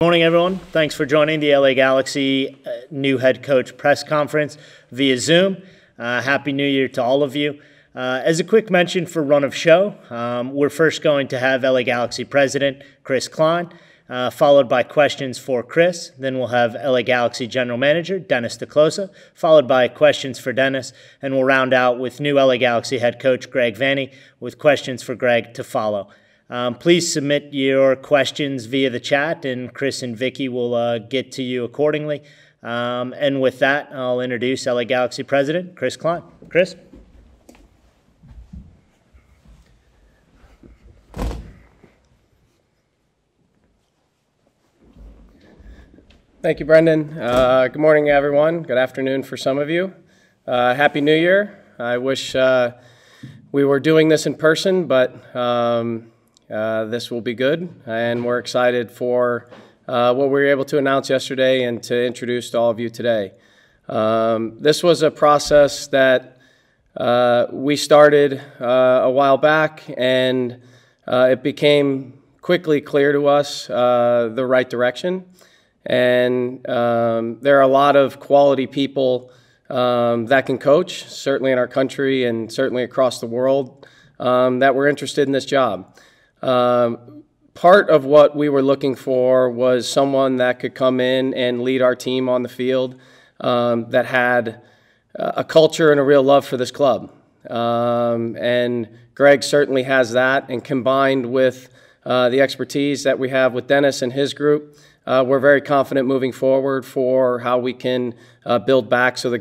Morning, everyone. Thanks for joining the LA Galaxy new head coach press conference via Zoom. Happy New Year to all of you. As a quick mention for run of show, we're first going to have LA Galaxy president Chris Klein, followed by questions for Chris. Then we'll have LA Galaxy general manager Dennis DeClosa, followed by questions for Dennis, and we'll round out with new LA Galaxy head coach Greg Vanney with questions for Greg to follow. Please submit your questions via the chat, and Chris and Vicky will get to you accordingly. And with that, I'll introduce LA Galaxy President Chris Klein. Chris? Thank you, Brendan. Good morning, everyone. Good afternoon for some of you. Happy New Year. I wish we were doing this in person, but this will be good, and we're excited for what we were able to announce yesterday and to introduce to all of you today. This was a process that we started a while back, and it became quickly clear to us the right direction. And there are a lot of quality people that can coach, certainly in our country and certainly across the world, that were interested in this job. Part of what we were looking for was someone that could come in and lead our team on the field, that had a culture and a real love for this club. And Greg certainly has that, and combined with the expertise that we have with Dennis and his group, we're very confident moving forward for how we can build back so the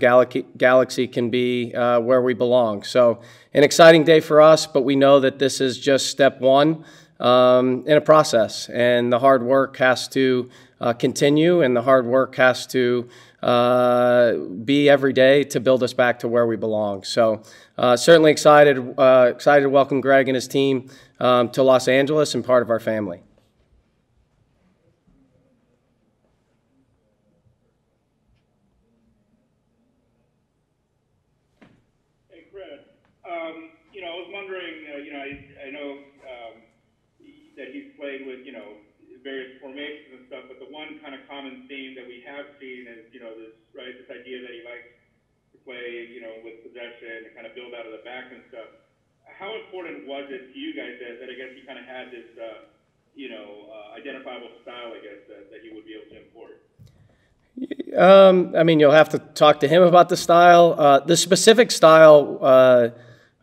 Galaxy can be where we belong. So an exciting day for us, but we know that this is just step one in a process, and the hard work has to continue, and the hard work has to be every day to build us back to where we belong. So certainly excited to welcome Greg and his team to Los Angeles and part of our family. I was wondering, I know that he's played with, various formations and stuff, but the one kind of common theme that we have seen is, this idea that he likes to play, with possession and kind of build out of the back and stuff. How important was it to you guys that I guess he kind of had this, identifiable style, I guess, that he would be able to import? You'll have to talk to him about the style. The specific style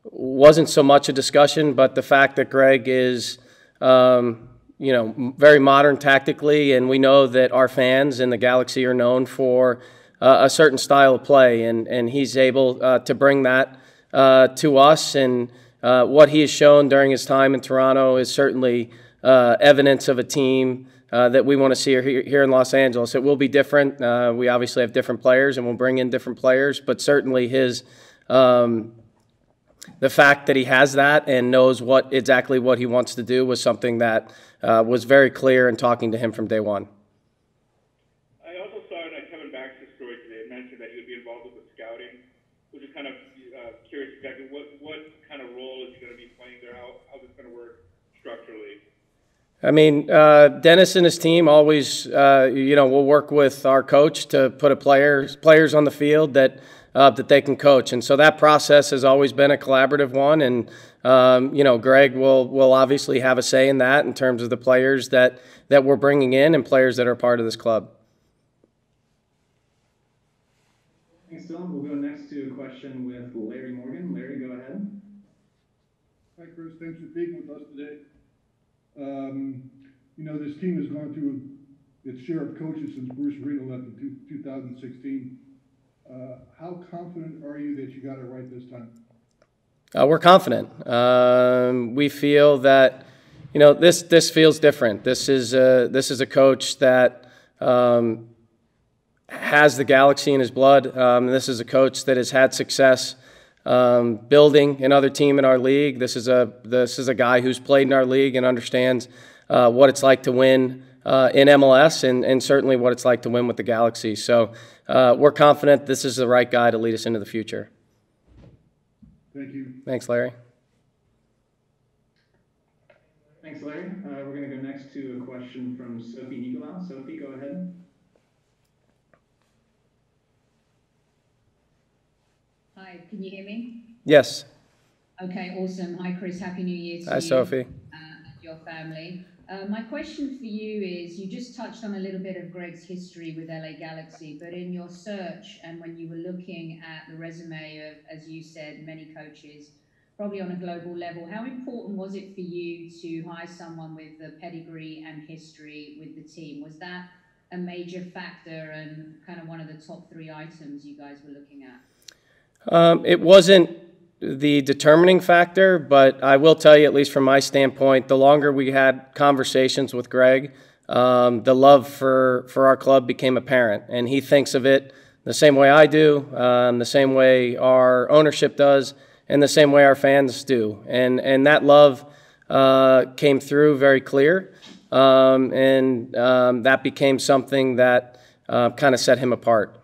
wasn't so much a discussion, but the fact that Greg is, very modern tactically, and we know that our fans in the Galaxy are known for a certain style of play, and he's able to bring that to us, and what he has shown during his time in Toronto is certainly evidence of a team that we want to see here in Los Angeles. It will be different. We obviously have different players, and we'll bring in different players, but certainly his the fact that he has that and knows exactly what he wants to do was something that was very clear in talking to him from day one. I also saw in Kevin Baxter's story today, it mentioned that he would be involved with the scouting. Which is kind of curious exactly what kind of role is he going to be playing there? How's this going to work structurally? Dennis and his team always, will work with our coach to put players on the field that they can coach. And so that process has always been a collaborative one. And, Greg will obviously have a say in that in terms of the players that we're bringing in and players that are part of this club. Thanks, Tom. We'll go next to a question with Larry Morgan. Larry, go ahead. Hi, Chris. Thanks for speaking with us today. This team has gone through its share of coaches since Bruce Arena left in 2016. How confident are you that you got it right this time? We're confident. We feel that, this feels different. This is a coach that has the Galaxy in his blood. This is a coach that has had success building another team in our league. This is a guy who's played in our league and understands what it's like to win in MLS and certainly what it's like to win with the Galaxy. So we're confident this is the right guy to lead us into the future. Thank you. Thanks, Larry. Thanks, Larry. We're going to go next to a question from Sophie Nicolau. Sophie, go ahead. Hi, can you hear me? Yes. Okay, awesome. Hi, Chris. Happy New Year to Hi, you Sophie. and your family. My question for you is, you just touched on a little bit of Greg's history with LA Galaxy, but in your search and when you were looking at the resume of, as you said, many coaches, probably on a global level, how important was it for you to hire someone with the pedigree and history with the team? Was that a major factor and kind of one of the top 3 items you guys were looking at? It wasn't the determining factor, but I will tell you, at least from my standpoint, the longer we had conversations with Greg, the love for our club became apparent. And he thinks of it the same way I do, the same way our ownership does, and the same way our fans do. And that love came through very clear, and that became something that kind of set him apart.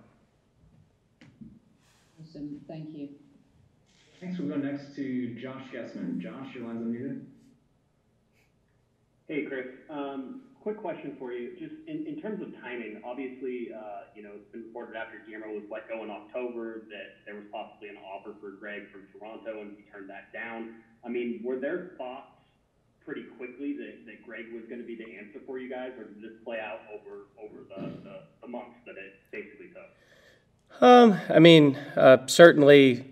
Awesome, thank you. Thanks. We'll go next to Josh Gessman. Josh, your line's unmuted. Hey, Chris. Quick question for you. Just in terms of timing, obviously, it's been reported after Guillermo was let go in October that there was possibly an offer for Greg from Toronto, and he turned that down. I mean, were there thoughts pretty quickly that Greg was going to be the answer for you guys, or did this play out over the months that it basically took? I mean, certainly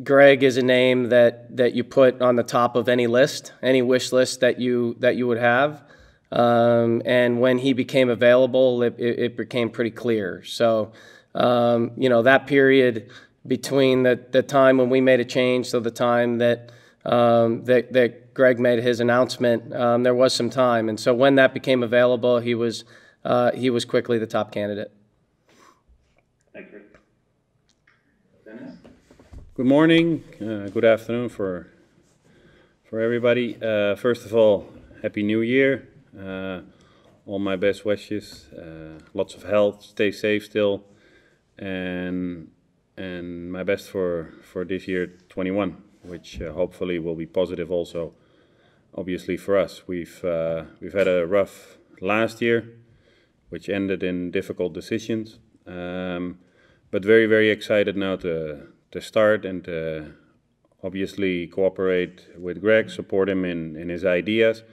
Greg is a name that you put on the top of any list, any wish list that you would have. And when he became available, it became pretty clear. So, that period between the time when we made a change to the time that Greg made his announcement, there was some time. And so when that became available, he was quickly the top candidate. Thanks, Chris. Dennis? Good morning, good afternoon for everybody. First of all, Happy New Year. All my best wishes. Lots of health. Stay safe still, and my best for this year 21, which hopefully will be positive also. Obviously for us, we've had a rough last year, which ended in difficult decisions. But very, very excited now to start and to obviously cooperate with Greg, support him in his ideas,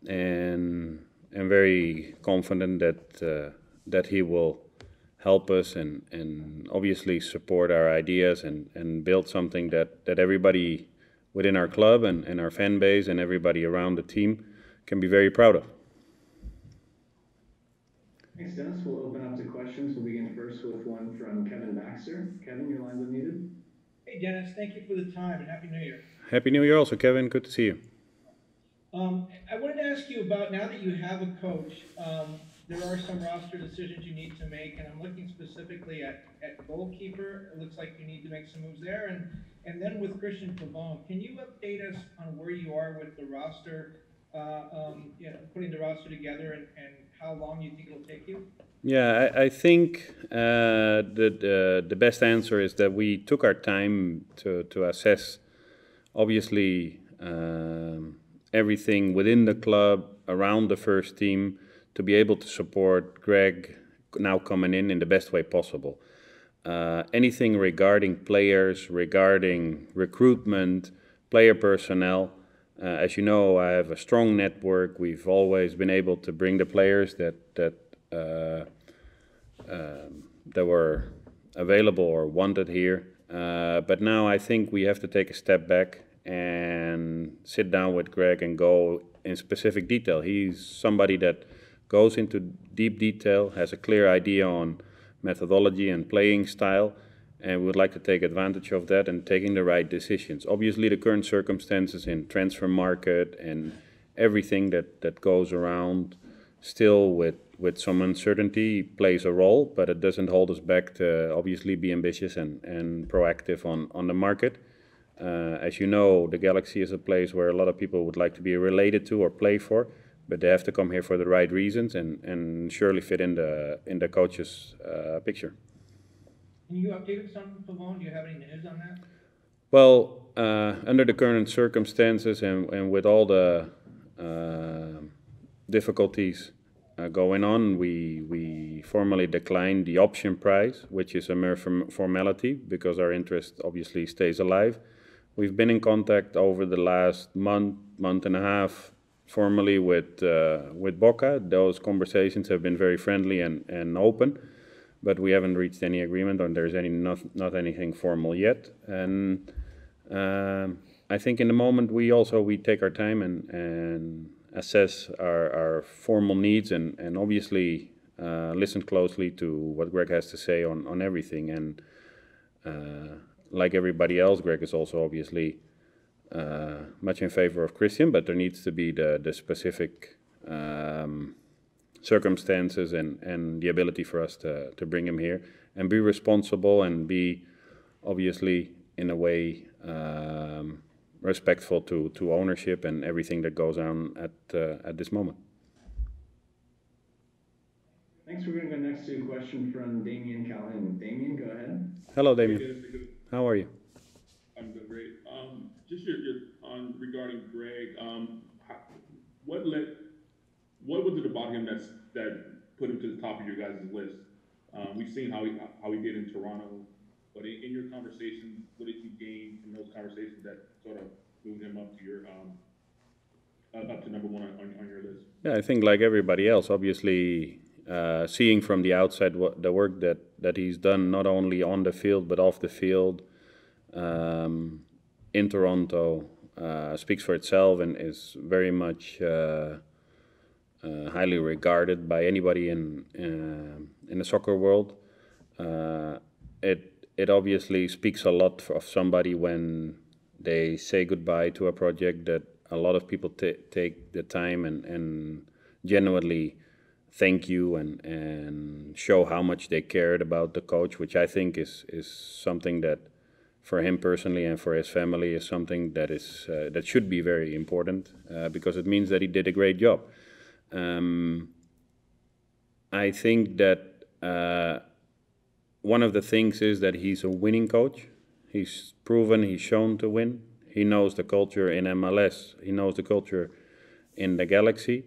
and I'm very confident that he will help us and obviously support our ideas and build something that everybody within our club and our fan base and everybody around the team can be very proud of. Thanks, Dennis. We'll open up to questions. We'll begin first with one from Kevin Baxter. Kevin, your line's unmuted. Hey, Dennis. Thank you for the time, and Happy New Year. Happy New Year also, Kevin. Good to see you. I wanted to ask you about, now that you have a coach, there are some roster decisions you need to make, and I'm looking specifically at goalkeeper. It looks like you need to make some moves there. And then with Christian Pavone, can you update us on where you are with the roster, putting the roster together and how long you think it'll take you? Yeah, I think the best answer is that we took our time to assess, obviously, everything within the club, around the first team, to be able to support Greg now coming in the best way possible. Anything regarding players, regarding recruitment, player personnel. As you know, I have a strong network. We've always been able to bring the players that were available or wanted here. But now I think we have to take a step back and sit down with Greg and go in specific detail. He's somebody that goes into deep detail, has a clear idea on methodology and playing style, and we would like to take advantage of that and taking the right decisions. Obviously, the current circumstances in transfer market and everything that goes around still with some uncertainty plays a role, but it doesn't hold us back to obviously be ambitious and proactive on the market. As you know, the Galaxy is a place where a lot of people would like to be related to or play for, but they have to come here for the right reasons and surely fit in the coach's picture. Can you update us on Pavone? Do you have any news on that? Well, under the current circumstances and with all the difficulties going on, we formally declined the option price, which is a mere formality because our interest obviously stays alive. We've been in contact over the last month and a half, formally with Boca. Those conversations have been very friendly and open, but we haven't reached any agreement, or there's not anything formal yet. And I think in the moment we take our time and assess our formal needs and obviously listen closely to what Greg has to say on everything. And like everybody else, Greg is also obviously much in favor of Christian, but there needs to be the specific circumstances and the ability for us to bring him here and be responsible and be obviously in a way respectful to ownership and everything that goes on at this moment. Thanks. We're going to go next to a question from Damien Calhoun. Damien, go ahead. Hello, Damien. How are you? I'm doing great. Just your on regarding Greg. What was it about him that put him to the top of your guys' list? We've seen how he did in Toronto, but in your conversations, what did you gain from those conversations that sort of moved him up to your up to number one on your list? Yeah, I think like everybody else, obviously, seeing from the outside the work that he's done, not only on the field but off the field, in Toronto, speaks for itself and is very much highly regarded by anybody in the soccer world. It obviously speaks a lot of somebody when they say goodbye to a project that a lot of people take the time and genuinely thank you and show how much they cared about the coach, which I think is something that for him personally and for his family is something that is that should be very important because it means that he did a great job. I think that one of the things is that he's a winning coach. He's proven, he's shown to win. He knows the culture in MLS. He knows the culture in the Galaxy.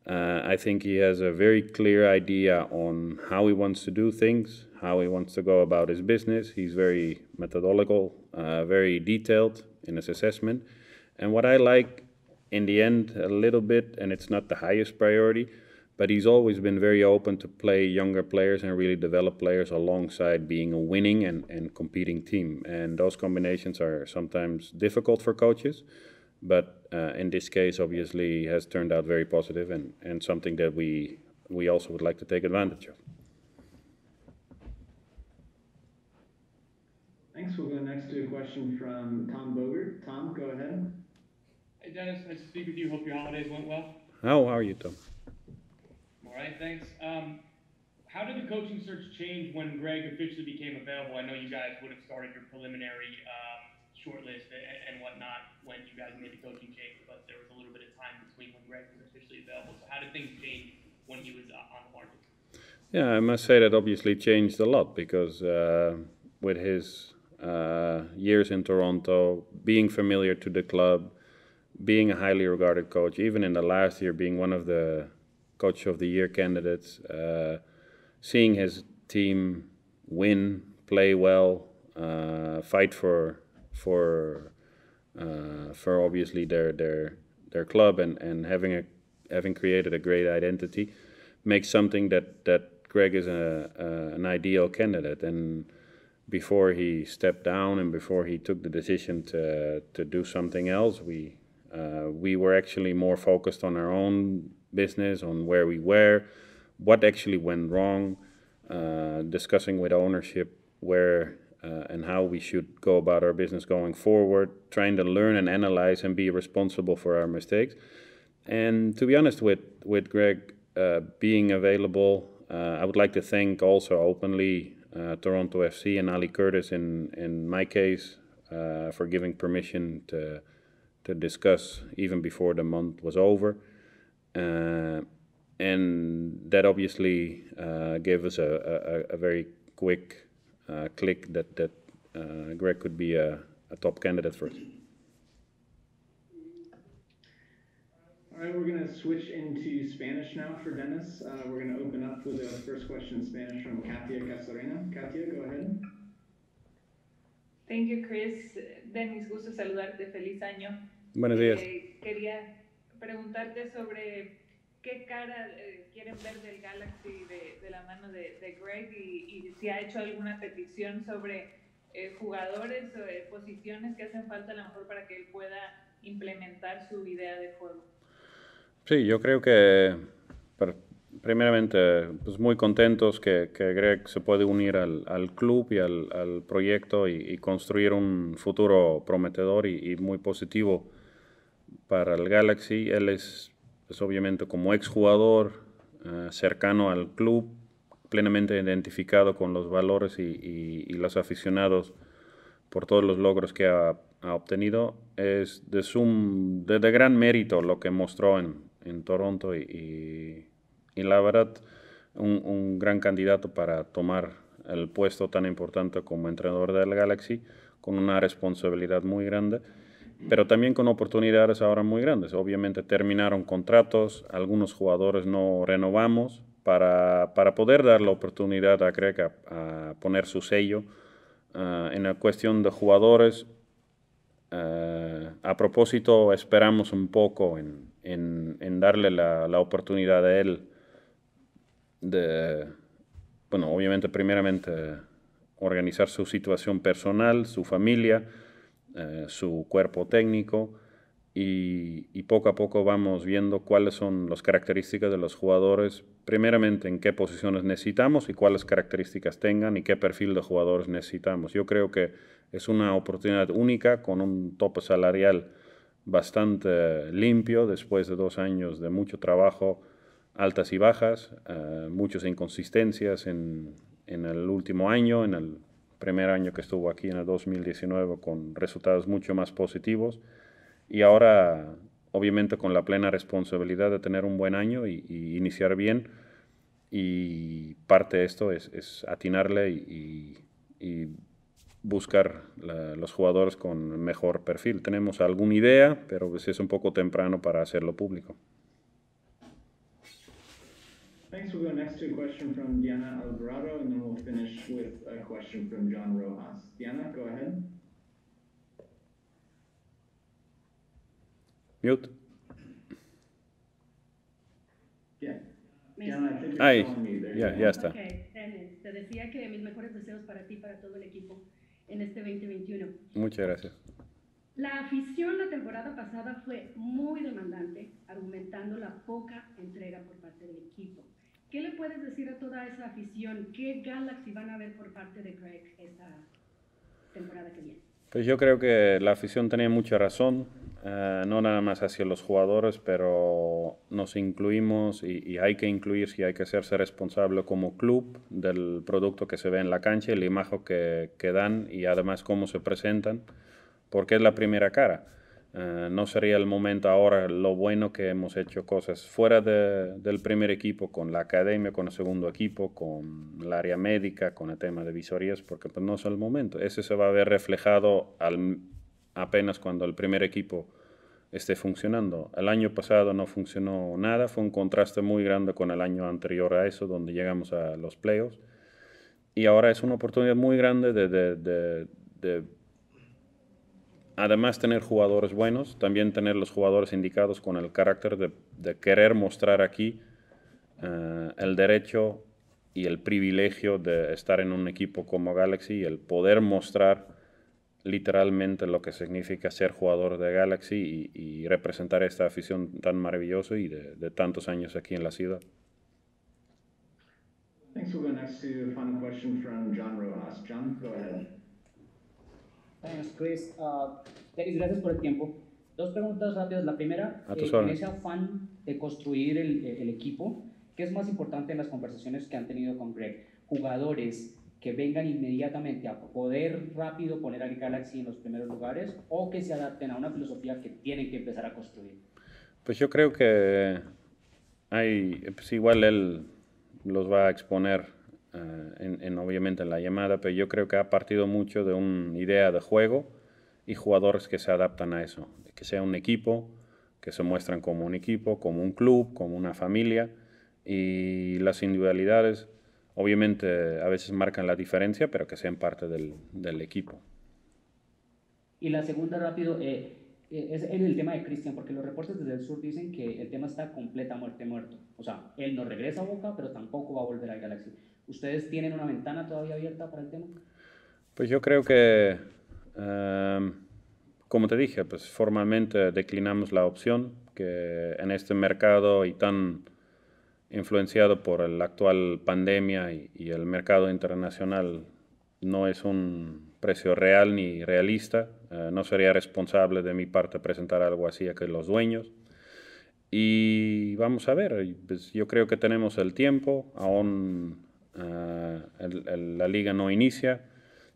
I think he has a very clear idea on how he wants to do things, how he wants to go about his business. He's very methodological, very detailed in his assessment. And what I like in the end a little bit, and it's not the highest priority, but he's always been very open to play younger players and really develop players alongside being a winning and competing team. And those combinations are sometimes difficult for coaches, but in this case, obviously, has turned out very positive and something that we also would like to take advantage of. Thanks. We'll go next to a question from Tom Bogert. Tom, go ahead. Hey, Dennis. Nice to speak with you. Hope your holidays went well. How are you, Tom? All right, thanks. How did the coaching search change when Greg officially became available? I know you guys would have started your preliminary shortlist and whatnot when you guys made the coaching change, but there was a little bit of time between when Greg was officially available. So how did things change when he was on the market? Yeah, I must say that obviously changed a lot because with his years in Toronto, being familiar to the club, being a highly regarded coach, even in the last year being one of the Coach of the Year candidates, seeing his team win, play well, fight for obviously their club and having created a great identity makes something that Greg is an ideal candidate. And before he stepped down and before he took the decision to do something else, we were actually more focused on our own business, on where we were, what actually went wrong, discussing with ownership where and how we should go about our business going forward, trying to learn and analyze and be responsible for our mistakes. And to be honest, with Greg being available, I would like to thank also openly Toronto FC and Ali Curtis in my case for giving permission to discuss even before the month was over. And that obviously gave us a very quick click that Greg could be a top candidate for us. All All right, we're going to switch into Spanish now for Dennis. We're going to open up with the first question in Spanish from Katia Casarena. Katia, go ahead. Thank you, Chris. Dennis, gusto saludarte. Feliz año. Buenos días. Quería preguntarte sobre qué cara quieren ver del Galaxy de la mano de Greg y si ha hecho alguna petición sobre jugadores o posiciones que hacen falta a lo mejor para que él pueda implementar su idea de juego. Sí, yo creo que primeramente pues muy contentos que Greg se puede unir al club y al proyecto y construir un futuro prometedor y muy positivo para el Galaxy. Él es obviamente como exjugador cercano al club, plenamente identificado con los valores y los aficionados por todos los logros que ha obtenido. Es de gran mérito lo que mostró en Toronto y la verdad un gran candidato para tomar el puesto tan importante como entrenador del Galaxy, con una responsabilidad muy grande, pero también con oportunidades ahora muy grandes. Obviamente terminaron contratos, algunos jugadores no renovamos para poder dar la oportunidad a Greg a poner su sello. En la cuestión de jugadores, a propósito, esperamos un poco en darle la oportunidad a él de, bueno, obviamente primeramente organizar su situación personal, su familia, su cuerpo técnico y poco a poco vamos viendo cuáles son las características de los jugadores, primeramente en qué posiciones necesitamos y cuáles características tengan y qué perfil de jugadores necesitamos. Yo creo que es una oportunidad única con un tope salarial bastante limpio después de 2 años de mucho trabajo, altas y bajas, muchas inconsistencias en el último año, en el primer año que estuvo aquí en el 2019 con resultados mucho más positivos y ahora obviamente con la plena responsabilidad de tener un buen año y iniciar bien, y parte de esto es atinarle y buscar los jugadores con mejor perfil. Tenemos alguna idea, pero pues es un poco temprano para hacerlo público. Thanks. We'll go next to a question from Diana Alvarado, and then we'll finish with a question from John Rojas. Diana, go ahead. Mute. Yeah. Diana, I think Ay, you're on mute there. ya está. Okay, Dennis, te decía que mis mejores deseos para ti y para todo el equipo en este 2021. Muchas gracias. La afición la temporada pasada fue muy demandante, argumentando la poca entrega por parte del equipo. ¿Qué le puedes decir a toda esa afición? ¿Qué Galaxy van a ver por parte de Greg esta temporada que viene? Pues yo creo que la afición tenía mucha razón, no nada más hacia los jugadores, pero nos incluimos y hay que incluirse y hay que hacerse responsable como club del producto que se ve en la cancha, el imagen que dan y además cómo se presentan, porque es la primera cara. No sería el momento ahora, lo bueno que hemos hecho cosas fuera del primer equipo, con la academia, con el segundo equipo, con el área médica, con el tema de visorías, porque pues, no es el momento. Ese se va a ver reflejado apenas cuando el primer equipo esté funcionando. El año pasado no funcionó nada, fue un contraste muy grande con el año anterior a eso, donde llegamos a los playoffs. Y ahora es una oportunidad muy grande de además tener jugadores buenos, también tener los jugadores indicados con el carácter de querer mostrar aquí el derecho y el privilegio de estar en un equipo como Galaxy y el poder mostrar literalmente lo que significa ser jugador de Galaxy y representar esta afición tan maravillosa y de tantos años aquí en la ciudad. Thanks. We'll go next to a final question from John Rojas. John, go ahead. Thanks, Chris. Dennis, gracias por el tiempo. 2 preguntas rápidas. La primera, en ese afán de construir el equipo, ¿qué es más importante en las conversaciones que han tenido con Greg? ¿Jugadores que vengan inmediatamente a poder rápido poner al Galaxy en los primeros lugares o que se adapten a una filosofía que tienen que empezar a construir? Pues yo creo que pues igual él los va a exponer obviamente en la llamada, pero yo creo que ha partido mucho de una idea de juego y jugadores que se adaptan a eso, que sea un equipo que se muestran como un equipo, como un club, como una familia, y las individualidades obviamente a veces marcan la diferencia, pero que sean parte del equipo. Y la segunda rápido, es en el tema de Cristian, porque los reportes desde el sur dicen que el tema está completa muerto. O sea, él no regresa a Boca, pero tampoco va a volver al Galaxy. ¿Ustedes tienen una ventana todavía abierta para el tema? Pues yo creo que, como te dije, pues formalmente declinamos la opción, que en este mercado y tan influenciado por la actual pandemia y el mercado internacional no es un precio real ni realista. No sería responsable de mi parte presentar algo así a que los dueños. Y vamos a ver, pues yo creo que tenemos el tiempo, aún la liga no inicia,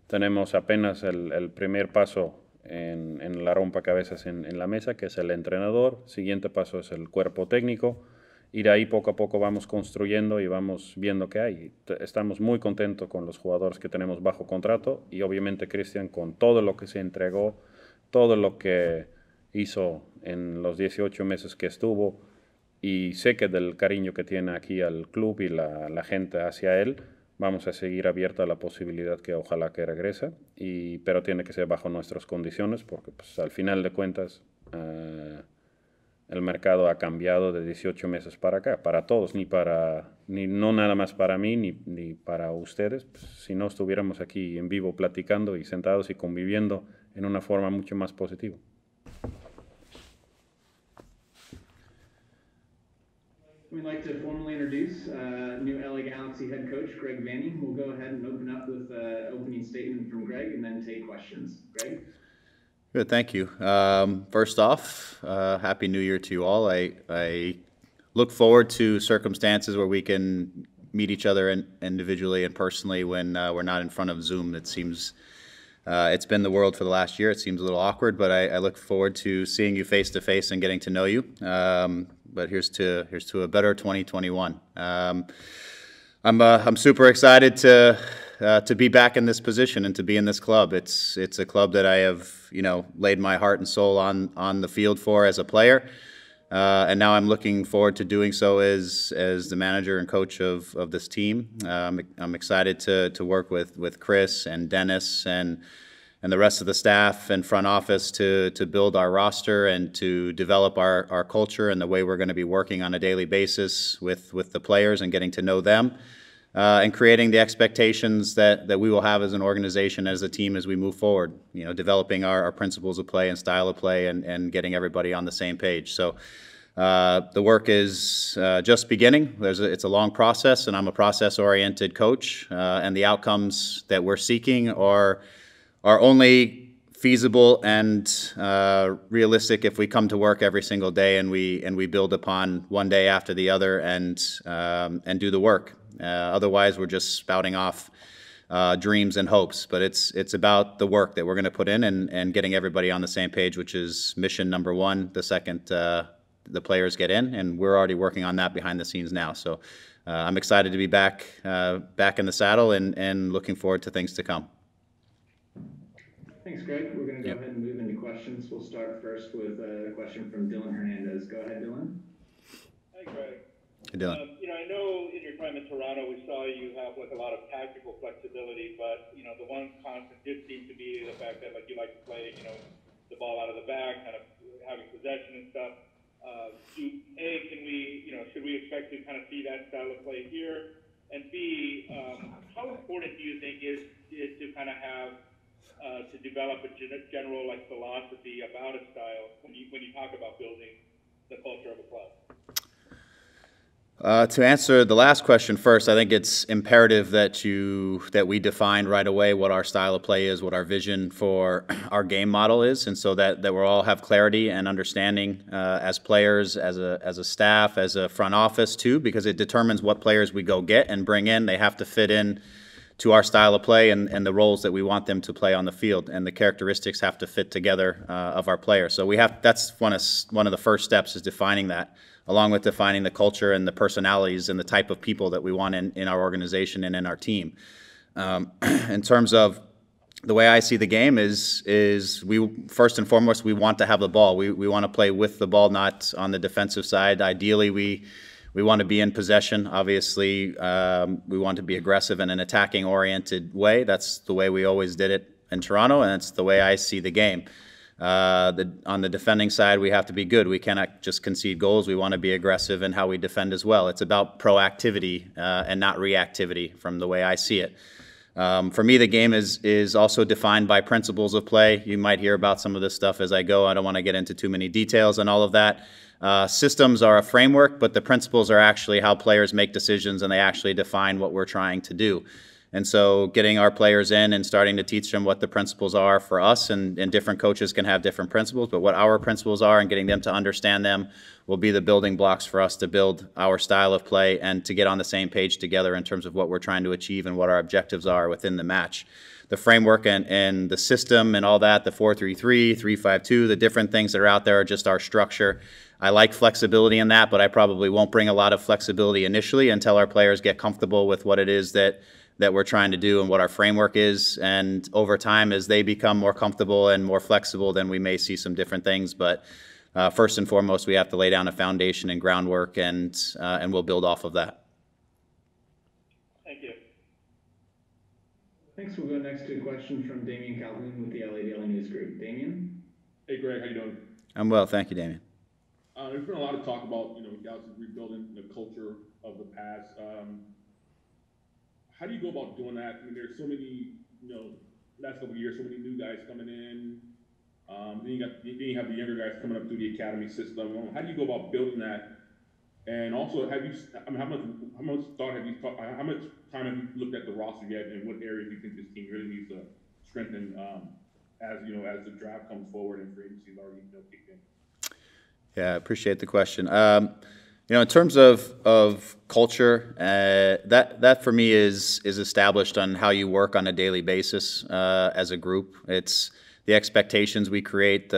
tenemos apenas el primer paso en la rompecabezas en la mesa, que es el entrenador, siguiente paso es el cuerpo técnico, y de ahí poco a poco vamos construyendo y vamos viendo qué hay. Estamos muy contentos con los jugadores que tenemos bajo contrato y obviamente Cristian con todo lo que se entregó, todo lo que hizo en los 18 meses que estuvo, y sé que del cariño que tiene aquí al club y la gente hacia él, vamos a seguir abierta a la posibilidad que ojalá que regrese, pero tiene que ser bajo nuestras condiciones porque pues, al final de cuentas el mercado ha cambiado de 18 meses para acá, para todos, no nada más para mí ni para ustedes, pues, si no estuviéramos aquí en vivo platicando y sentados y conviviendo en una forma mucho más positiva. We'd like to formally introduce new LA Galaxy head coach Greg Vanney. We'll go ahead and open up with an opening statement from Greg and then take questions. Greg? Good, thank you. First off, Happy New Year to you all. I look forward to circumstances where we can meet each other individually and personally when we're not in front of Zoom. It seems it's been the world for the last year. It seems a little awkward, but I look forward to seeing you face to face and getting to know you. But here's to a better 2021. I'm super excited to be back in this position and to be in this club. It's a club that I have laid my heart and soul on the field for as a player, and now I'm looking forward to doing so as the manager and coach of this team. I'm excited to work with Chris and Dennis and the rest of the staff and front office to build our roster and to develop our culture and the way we're going to be working on a daily basis with the players and getting to know them. And creating the expectations that we will have as an organization, as a team, as we move forward. Developing our principles of play and style of play, and getting everybody on the same page. So the work is just beginning. It's a long process, and I'm a process-oriented coach. And the outcomes that we're seeking are only feasible and realistic if we come to work every single day and we build upon one day after the other and do the work. Otherwise, we're just spouting off dreams and hopes. But it's about the work that we're going to put in and getting everybody on the same page, which is mission number one. The second, the players get in, and we're already working on that behind the scenes now. So I'm excited to be back in the saddle and looking forward to things to come. Thanks, Greg. We're going to go ahead and move into questions. We'll start first with a question from Dylan Hernandez. Go ahead, Dylan. Hi, Greg. Hey, Dylan. I know in your time in Toronto, we saw you have a lot of tactical flexibility, but the one constant did seem to be the fact that you like to play the ball out of the back, kind of having possession and stuff. Should we expect to kind of see that style of play here? And B, how important do you think is to kind of have to develop a general philosophy about a style when you talk about building the culture of a club? To answer the last question first, I think it's imperative that we define right away what our style of play is, what our vision for our game model is, and so that we all have clarity and understanding as players, as a staff, as a front office too, because it determines what players we go get and bring in. They have to fit in to our style of play and the roles that we want them to play on the field, and the characteristics have to fit together of our players. So that's one of the first steps, is defining that, along with defining the culture and the personalities and the type of people that we want in our organization and in our team. In terms of the way I see the game is we first and foremost we want to have the ball. We want to play with the ball, not on the defensive side. Ideally, we want to be in possession. Obviously, we want to be aggressive in an attacking-oriented way. That's the way we always did it in Toronto, and it's the way I see the game. On the defending side, we have to be good. We cannot just concede goals. We want to be aggressive in how we defend as well. It's about proactivity and not reactivity from the way I see it. For me, the game is also defined by principles of play. You might hear about some of this stuff as I go. I don't want to get into too many details on all of that. Systems are a framework, but the principles are actually how players make decisions, and they actually define what we're trying to do. And so getting our players in and starting to teach them what the principles are for us, and different coaches can have different principles, but what our principles are and getting them to understand them will be the building blocks for us to build our style of play and to get on the same page together in terms of what we're trying to achieve and what our objectives are within the match. The framework and the system and all that, the 4-3-3, 3-5-2, the different things that are out there are just our structure. I like flexibility in that, but I probably won't bring a lot of flexibility initially until our players get comfortable with what it is that we're trying to do and what our framework is. And over time, as they become more comfortable and more flexible, then we may see some different things. But first and foremost, we have to lay down a foundation and groundwork, and we'll build off of that. Thank you. Thanks. We'll go next to a question from Damian Calhoun with the LA Daily News Group. Damian? Hey, Greg, how you doing? I'm well, thank you, Damian. There's been a lot of talk about, Galaxy rebuilding the culture of the past. How do you go about doing that? I mean, there's so many, last couple of years, so many new guys coming in. Then you have the younger guys coming up through the academy system. How do you go about building that? And also, how much time have you looked at the roster yet, and what areas do you think this team really needs to strengthen as the draft comes forward and free agency is already kicked in? Yeah, I appreciate the question. In terms of culture, that for me is established on how you work on a daily basis as a group. It's the expectations we create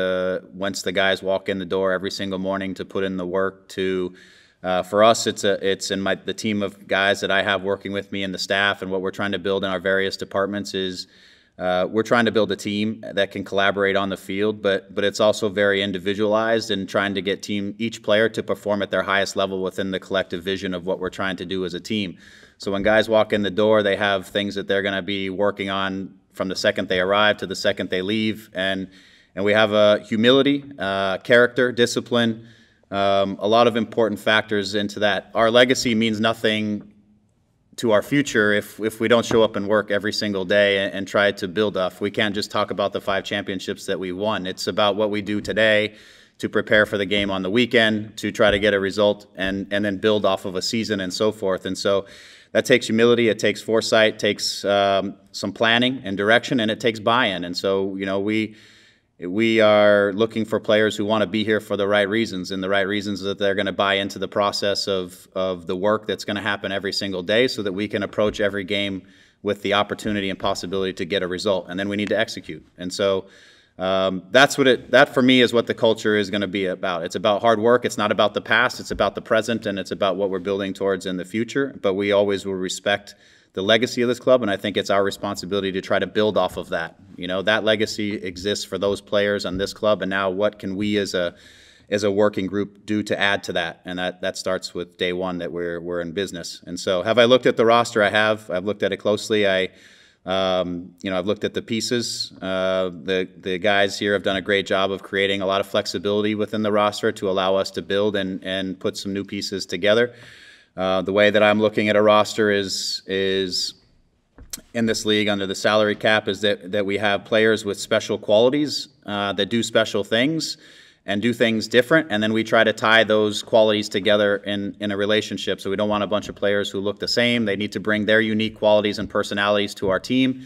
once the guys walk in the door every single morning to put in the work. For us, it's in the team of guys that I have working with me and the staff, and what we're trying to build in our various departments is we're trying to build a team that can collaborate on the field, but it's also very individualized and trying to get each player to perform at their highest level within the collective vision of what we're trying to do as a team. So when guys walk in the door, they have things that they're going to be working on from the second they arrive to the second they leave, and we have a humility, character, discipline, a lot of important factors into that. Our legacy means nothing to our future if we don't show up and work every single day and try to build up. We can't just talk about the 5 championships that we won. It's about what we do today to prepare for the game on the weekend, to try to get a result and then build off of a season and so forth. And so that takes humility, it takes foresight, it takes some planning and direction, and it takes buy-in. And so, we are looking for players who want to be here for the right reasons, and the right reasons is that they're going to buy into the process of the work that's going to happen every single day so that we can approach every game with the opportunity and possibility to get a result, and then we need to execute. And so that for me is what the culture is going to be about. It's about hard work. It's not about the past. It's about the present, and it's about what we're building towards in the future. But we always will respect the legacy of this club, and I think it's our responsibility to try to build off of that. That legacy exists for those players on this club, and now what can we as a working group do to add to that? And that starts with day one that we're in business. And so, have I looked at the roster? I have. I've looked at it closely. I've looked at the pieces. The guys here have done a great job of creating a lot of flexibility within the roster to allow us to build and put some new pieces together. The way that I'm looking at a roster is in this league under the salary cap is that we have players with special qualities that do special things and do things different, and then we try to tie those qualities together in a relationship. So we don't want a bunch of players who look the same. They need to bring their unique qualities and personalities to our team,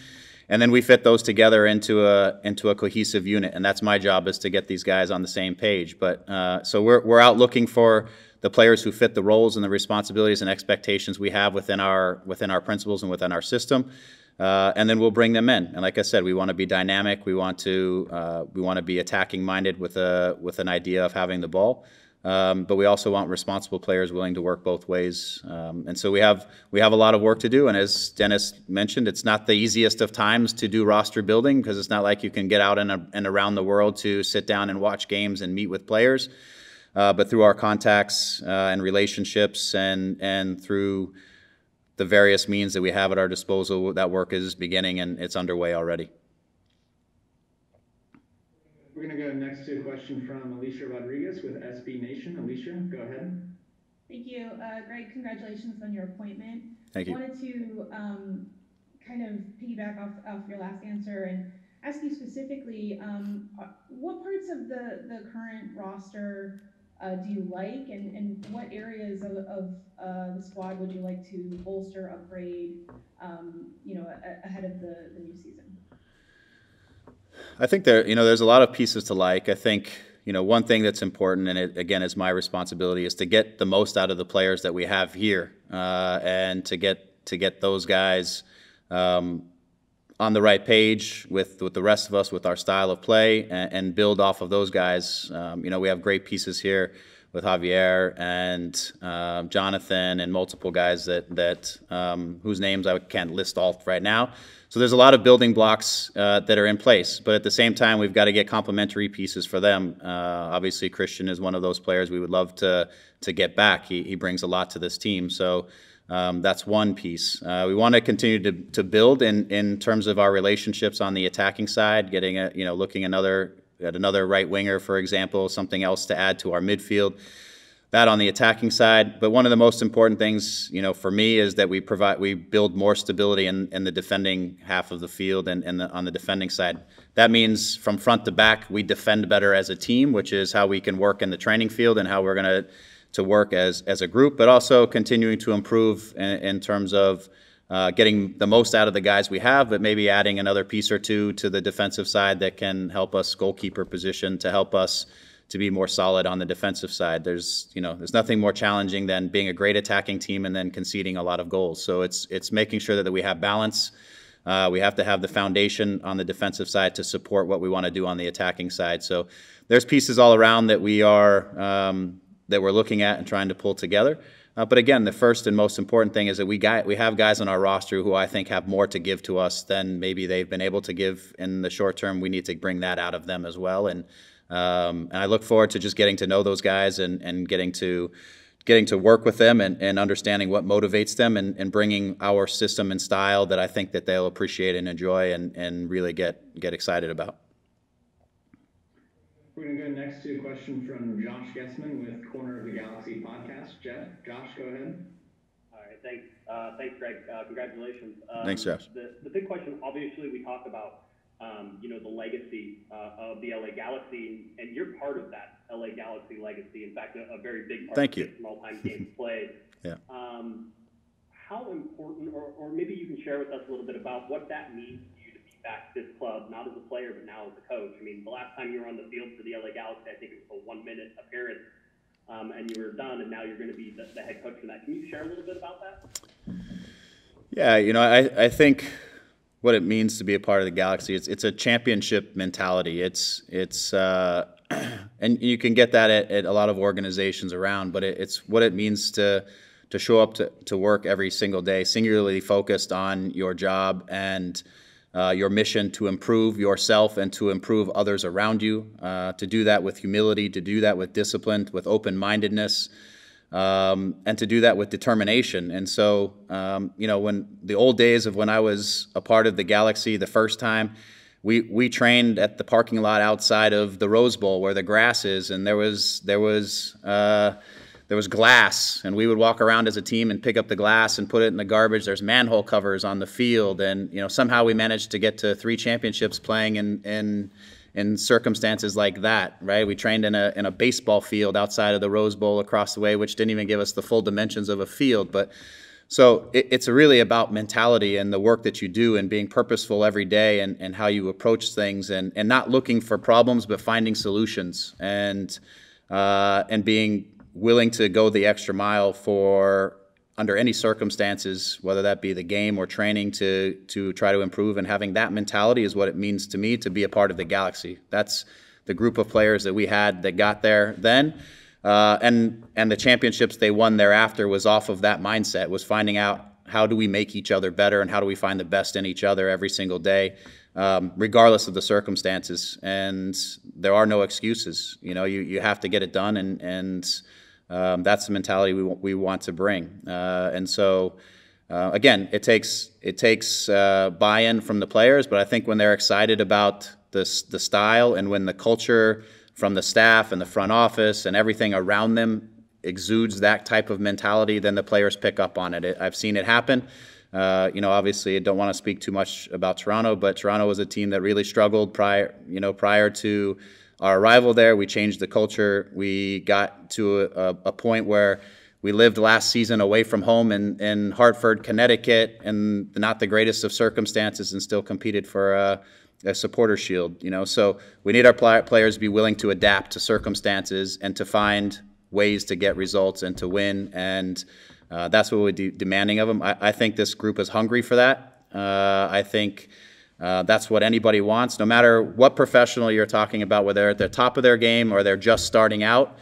and then we fit those together into a cohesive unit. And that's my job, is to get these guys on the same page. But so we're out looking for the players who fit the roles and the responsibilities and expectations we have within our principles and within our system, and then we'll bring them in. And like I said, we want to be dynamic. We want to be attacking minded with an idea of having the ball, but we also want responsible players willing to work both ways. And so we have a lot of work to do. And as Dennis mentioned, it's not the easiest of times to do roster building because it's not like you can get out and around the world to sit down and watch games and meet with players. But through our contacts and relationships and through the various means that we have at our disposal, that work is beginning and it's underway already. We're going to go next to a question from Alicia Rodriguez with SB Nation. Alicia, go ahead. Thank you. Greg, congratulations on your appointment. Thank you. I wanted to kind of piggyback off your last answer and ask you specifically, what parts of the current roster do you like, and what areas of the squad would you like to bolster, upgrade, ahead of the new season? I think there's a lot of pieces to like. I think, one thing that's important, and it, again, is my responsibility, is to get the most out of the players that we have here, and to get those guys on the right page with the rest of us, with our style of play, and build off of those guys. We have great pieces here with Javier and Jonathan and multiple guys that whose names I can't list all right now. So there's a lot of building blocks that are in place, but at the same time, we've got to get complementary pieces for them. Obviously, Christian is one of those players we would love to get back. He brings a lot to this team, so that's one piece. We want to continue to build in terms of our relationships on the attacking side, getting looking at another right winger, for example, something else to add to our midfield. That on the attacking side, but one of the most important things, for me, is that we build more stability in the defending half of the field and on the defending side. That means from front to back, we defend better as a team, which is how we can work in the training field and how we're going to work as a group, but also continuing to improve in terms of getting the most out of the guys we have, but maybe adding another piece or two to the defensive side that can help us goalkeeper position to help us to be more solid on the defensive side. There's nothing more challenging than being a great attacking team and then conceding a lot of goals. So it's making sure that we have balance. We have to have the foundation on the defensive side to support what we want to do on the attacking side. So there's pieces all around that we're looking at and trying to pull together. But again, the first and most important thing is that we have guys on our roster who I think have more to give to us than maybe they've been able to give in the short term. We need to bring that out of them as well. And I look forward to just getting to know those guys and getting to work with them and understanding what motivates them and bringing our system and style that I think that they'll appreciate and enjoy and really get excited about. We're going to go next to a question from Josh Gessman with Corner of the Galaxy podcast. Josh, go ahead. All right, thanks. Thanks, Greg. Congratulations. Thanks, Josh. The big question, obviously, we talk about the legacy of the LA Galaxy, and you're part of that LA Galaxy legacy. In fact, a very big part Thank of you. it from all-time games played. Yeah. How important, or maybe you can share with us a little bit about what that means to you to be back to this club, not as a player, but now as a coach. I mean, the last time you were on the field for the LA Galaxy, I think it was a 1-minute appearance, and you were done, and now you're going to be the head coach for that. Can you share a little bit about that? Yeah, I think what it means to be a part of the Galaxy, it's a championship mentality. It's and you can get that at a lot of organizations around, but it's what it means to show up to work every single day, singularly focused on your job and your mission to improve yourself and to improve others around you, to do that with humility, to do that with discipline, with open-mindedness, and to do that with determination. And so, when the old days of when I was a part of the Galaxy the first time, we trained at the parking lot outside of the Rose Bowl where the grass is, and there was glass, and we would walk around as a team and pick up the glass and put it in the garbage. There's manhole covers on the field, and somehow we managed to get to 3 championships playing in circumstances like that, right? We trained in a baseball field outside of the Rose Bowl across the way, which didn't even give us the full dimensions of a field. But so it's really about mentality and the work that you do and being purposeful every day and how you approach things and not looking for problems but finding solutions and being willing to go the extra mile for under any circumstances, whether that be the game or training to try to improve. And having that mentality is what it means to me to be a part of the Galaxy. That's the group of players that we had that got there then. And the championships they won thereafter was off of that mindset, was finding out how do we make each other better and how do we find the best in each other every single day, regardless of the circumstances. And there are no excuses. You know, you have to get it done, and that's the mentality we want to bring. And so, again, it takes buy-in from the players, but I think when they're excited about the style and when the culture from the staff and the front office and everything around them exudes that type of mentality, then the players pick up on it. I've seen it happen. You know, obviously, I don't want to speak too much about Toronto, but Toronto was a team that really struggled prior to our arrival there. We changed the culture. We got to a point where we lived last season away from home in Hartford, Connecticut, and not the greatest of circumstances, and still competed for a supporter shield. You know, so we need our players to be willing to adapt to circumstances and to find ways to get results and to win, and that's what we're demanding of them. I think this group is hungry for that. I think that's what anybody wants, no matter what professional you're talking about, whether they're at the top of their game or they're just starting out.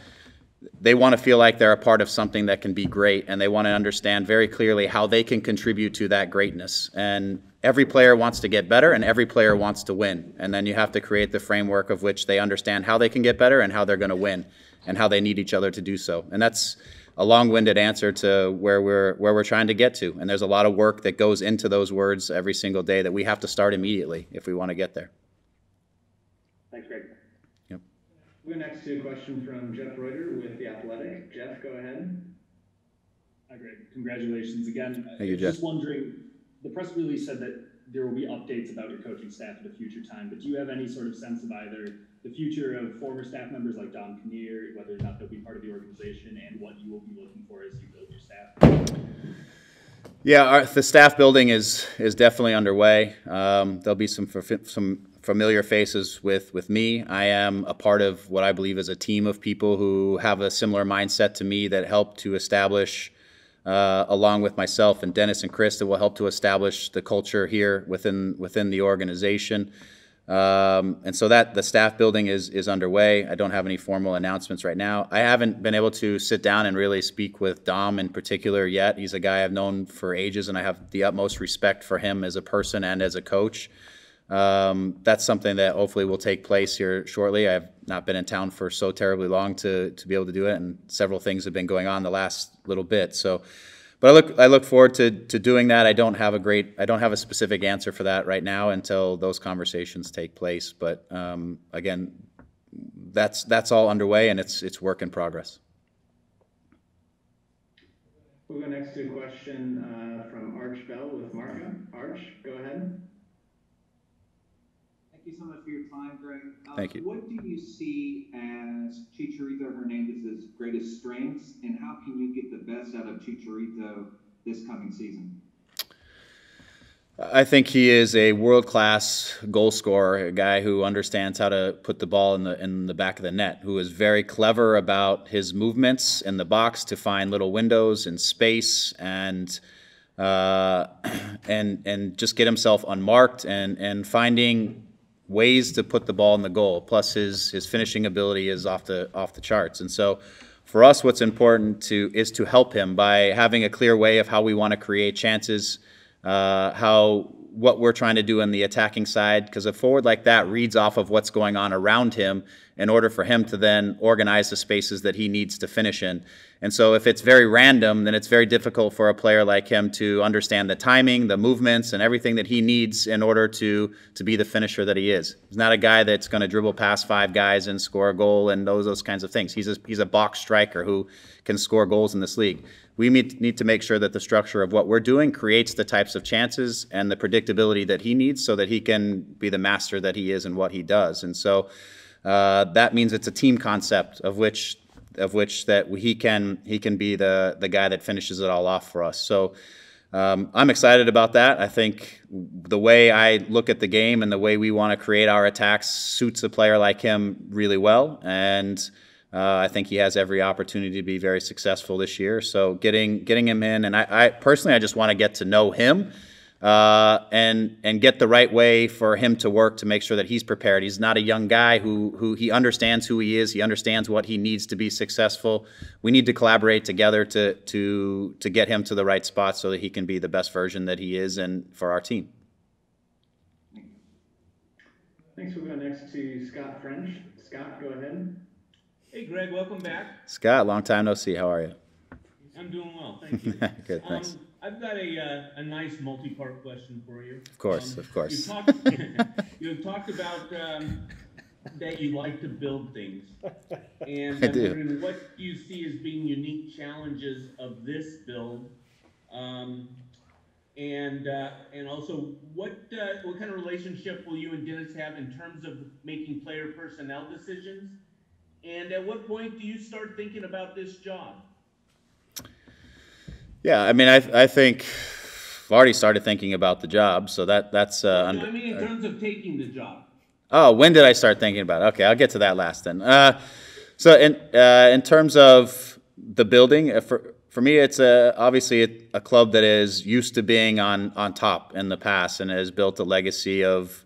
They want to feel like they're a part of something that can be great, and they want to understand very clearly how they can contribute to that greatness. And every player wants to get better, and every player wants to win. And then you have to create the framework of which they understand how they can get better and how they're going to win, and how they need each other to do so. And that's a long-winded answer to where we're trying to get to. And there's a lot of work that goes into those words every single day that we have to start immediately if we want to get there. Thanks, Greg. Yep. We'll go next to a question from Jeff Reuter with The Athletic. Jeff, go ahead. Hi, Greg. Congratulations again. Thank you, Jeff. Just wondering, the press release said that there will be updates about your coaching staff at a future time, but do you have any sort of sense of either the future of former staff members like Don Kinnear, whether or not they'll be part of the organization, and what you will be looking for as you build your staff? Yeah, the staff building is definitely underway. There'll be some familiar faces with me. I am a part of what I believe is a team of people who have a similar mindset to me that help to establish, along with myself and Dennis and Chris, that will help to establish the culture here within the organization. And so that the staff building is underway. I don't have any formal announcements right now. I haven't been able to sit down and really speak with Dom in particular yet. He's a guy I've known for ages, and I have the utmost respect for him as a person and as a coach. That's something that hopefully will take place here shortly. I've not been in town for so terribly long to be able to do it, and several things have been going on the last little bit. So, but I look forward to doing that. I don't have a specific answer for that right now until those conversations take place. But again, that's all underway, and it's work in progress. We'll go next to a question from Arch Bell with Marca. Arch, go ahead. Thank you so much for your time, Greg. Thank you. What do you see as Chicharito Hernandez's greatest strengths, and how can you get the best out of Chicharito this coming season? I think he is a world-class goal scorer, a guy who understands how to put the ball in the back of the net, who is very clever about his movements in the box to find little windows and space and just get himself unmarked and finding ways to put the ball in the goal. Plus his finishing ability is off the charts. And so for us, what's important is to help him by having a clear way of how we want to create chances, what we're trying to do on the attacking side, because a forward like that reads off of what's going on around him in order for him to then organize the spaces that he needs to finish in. And so if it's very random, then it's very difficult for a player like him to understand the timing, the movements, and everything that he needs in order to be the finisher that he is. He's not a guy that's going to dribble past 5 guys and score a goal and those kinds of things. He's a box striker who can score goals in this league. We need to make sure that the structure of what we're doing creates the types of chances and the predictability that he needs so that he can be the master that he is in what he does. And so that means it's a team concept of which that he can be the guy that finishes it all off for us. So I'm excited about that. I think the way I look at the game and the way we want to create our attacks suits a player like him really well. And I think he has every opportunity to be very successful this year. So getting him in, and I personally, I just want to get to know him and get the right way for him to work to make sure that he's prepared. He's not a young guy who he understands who he is. He understands what he needs to be successful. We need to collaborate together to get him to the right spot so that he can be the best version that he is and for our team. Thanks. We'll go next to Scott French. Scott, go ahead. Hey, Greg, welcome back. Scott, long time no see. How are you? I'm doing well, thank you. Good, thanks. I've got a nice multi-part question for you. Of course, of course. You've talked about that you like to build things. And I I'm do. wondering what do you see as being unique challenges of this build? And also, what kind of relationship will you and Dennis have in terms of making player personnel decisions? And at what point do you start thinking about this job? Yeah, I mean, I think I've already started thinking about the job, so that's. I mean, in terms of taking the job. Oh, when did I start thinking about it? Okay, I'll get to that last then. So in terms of the building, for me, it's obviously a club that is used to being on top in the past and has built a legacy of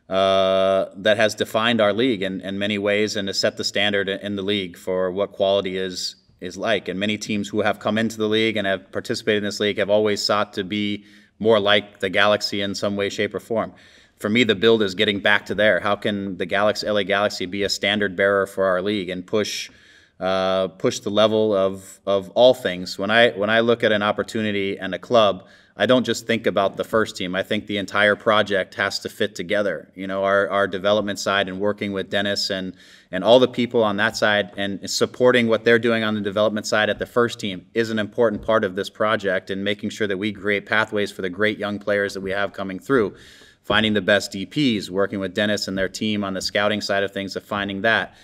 that has defined our league in many ways and has set the standard in the league for what quality is like. And many teams who have come into the league and have participated in this league have always sought to be more like the Galaxy in some way, shape, or form. For me, the build is getting back to there. How can the LA Galaxy be a standard bearer for our league and push the level of all things? When I look at an opportunity and a club, I don't just think about the first team. I think the entire project has to fit together. You know, our development side and working with Dennis and all the people on that side and supporting what they're doing on the development side at the first team is an important part of this project, and making sure that we create pathways for the great young players that we have coming through. Finding the best DPs, working with Dennis and their team on the scouting side of things, of finding that,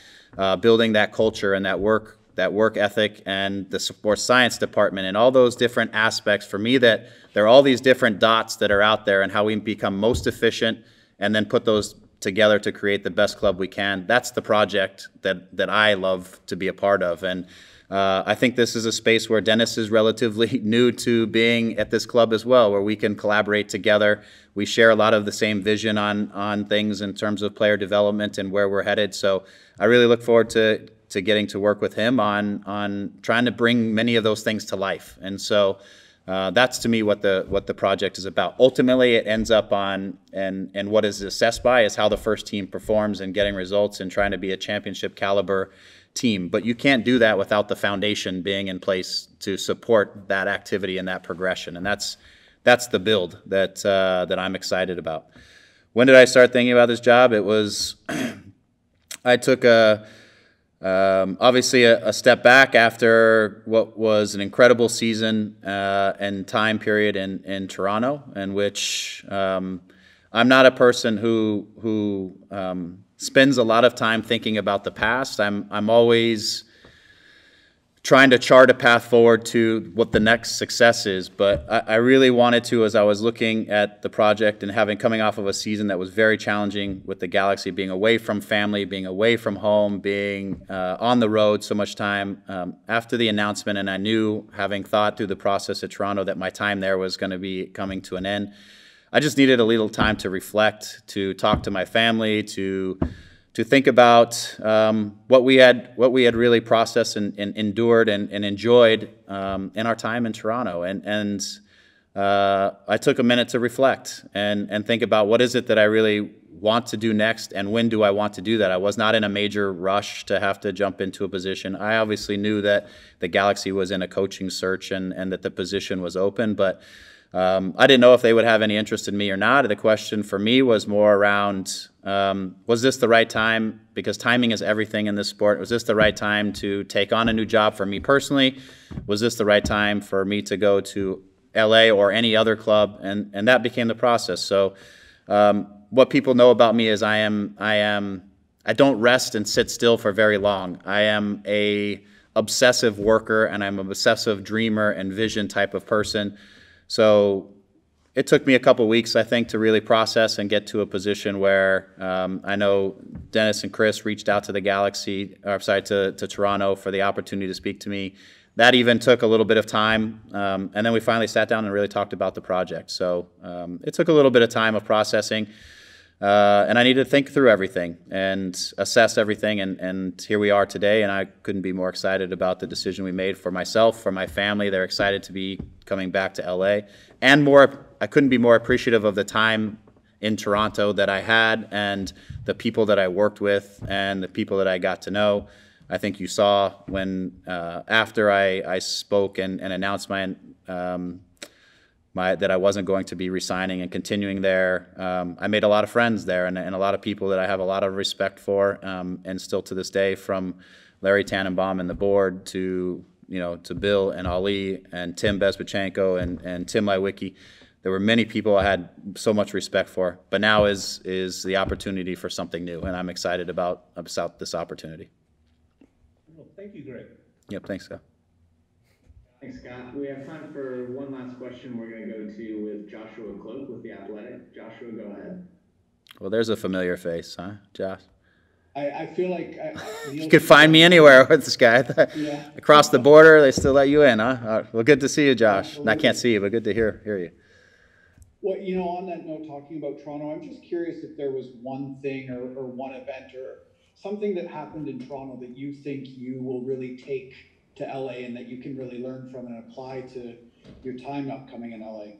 building that culture and that work ethic, and the sports science department, and all those different aspects. For me, that there are all these different dots that are out there, and how we become most efficient and then put those together to create the best club we can. That's the project that I love to be a part of. And I think this is a space where Dennis is relatively new to being at this club as well, where we can collaborate together. We share a lot of the same vision on things in terms of player development and where we're headed. So I really look forward to getting to work with him on trying to bring many of those things to life. And so that's to me what the project is about. Ultimately, it ends up on, and what is assessed by, is how the first team performs and getting results and trying to be a championship caliber team. But you can't do that without the foundation being in place to support that activity and that progression. And that's the build that I'm excited about. When did I start thinking about this job? It was I took obviously a step back after what was an incredible season and time period in Toronto, in which I'm not a person who spends a lot of time thinking about the past. I'm always trying to chart a path forward to what the next success is. But I really wanted to, as I was looking at the project and coming off of a season that was very challenging with the Galaxy, being away from family, being away from home, being on the road so much time, after the announcement, and I knew, having thought through the process at Toronto, that my time there was going to be coming to an end. I just needed a little time to reflect, to talk to my family, to think about what we had really processed and endured and enjoyed in our time in Toronto. And I took a minute to reflect and think about what is it that I really want to do next, and when do I want to do that. I was not in a major rush to have to jump into a position. I obviously knew that the Galaxy was in a coaching search and that the position was open, but I didn't know if they would have any interest in me or not. The question for me was more around, was this the right time? Because timing is everything in this sport. Was this the right time to take on a new job for me personally? Was this the right time for me to go to LA or any other club? And that became the process. So what people know about me is I don't rest and sit still for very long. I am a obsessive worker, and I'm an obsessive dreamer and vision type of person. So it took me a couple weeks, I think, to really process and get to a position where I know Dennis and Chris reached out to the Galaxy, to Toronto for the opportunity to speak to me. that even took a little bit of time, and then we finally sat down and really talked about the project. So it took a little bit of time of processing, and I needed to think through everything and assess everything, and here we are today, and I couldn't be more excited about the decision we made for myself, for my family. They're excited to be coming back to LA, and I couldn't be more appreciative of the time in Toronto that I had, and the people that I worked with, and the people that I got to know. I think you saw when after I spoke and announced that I wasn't going to be resigning and continuing there, I made a lot of friends there, and a lot of people that I have a lot of respect for, and still to this day, from Larry Tannenbaum and the board to to Bill and Ali and Tim Bezbachenko and Tim Lewicki. There were many people I had so much respect for, but now is the opportunity for something new, and I'm excited about this opportunity. Well, thank you, Greg. Yep, thanks, Scott. Thanks, Scott. We have time for one last question. We're going to go to with Joshua Cloak with The Athletic. Joshua, go ahead. Well, there's a familiar face, huh, Josh? I feel like you could find me anywhere with this guy. Yeah. Across the border, they still let you in, huh? Well, good to see you, Josh. And I can't see you, but good to hear you. Well, on that note, talking about Toronto, I'm just curious if there was one thing or one event or something that happened in Toronto that you think you will really take to LA and that you can really learn from and apply to your time upcoming in LA.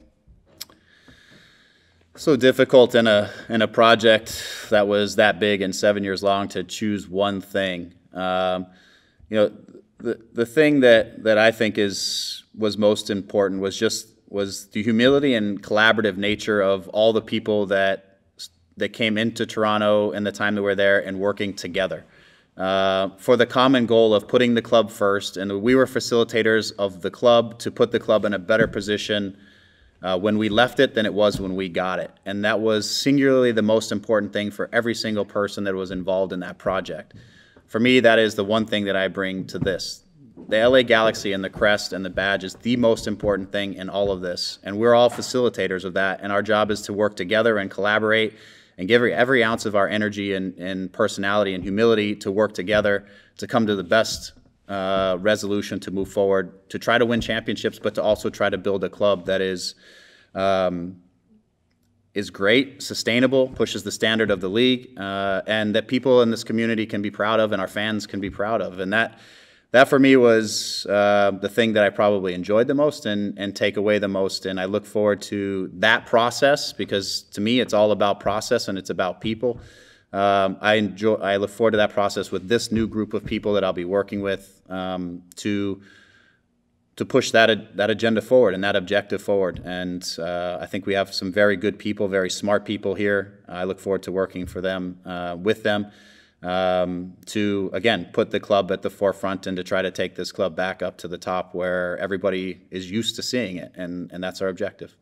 So difficult in a project that was that big and 7 years long to choose one thing. The thing that I think was most important was the humility and collaborative nature of all the people that came into Toronto in the time that we were there and working together for the common goal of putting the club first. And we were facilitators of the club to put the club in a better position when we left it than it was when we got it. And that was singularly the most important thing for every single person that was involved in that project. For me, that is the one thing that I bring to this. The LA Galaxy and the crest and the badge is the most important thing in all of this. And we're all facilitators of that. And our job is to work together and collaborate and give every ounce of our energy and personality and humility to work together to come to the best resolution to move forward, to try to win championships, but to also try to build a club that is great, sustainable, pushes the standard of the league, and that people in this community can be proud of and our fans can be proud of. And that for me was the thing that I probably enjoyed the most and take away the most. And I look forward to that process because to me it's all about process and it's about people. I look forward to that process with this new group of people that I'll be working with to push that agenda forward and that objective forward. And I think we have some very good people, very smart people here. I look forward to working for them, with them. To, again, put the club at the forefront and to try to take this club back up to the top where everybody is used to seeing it, and that's our objective.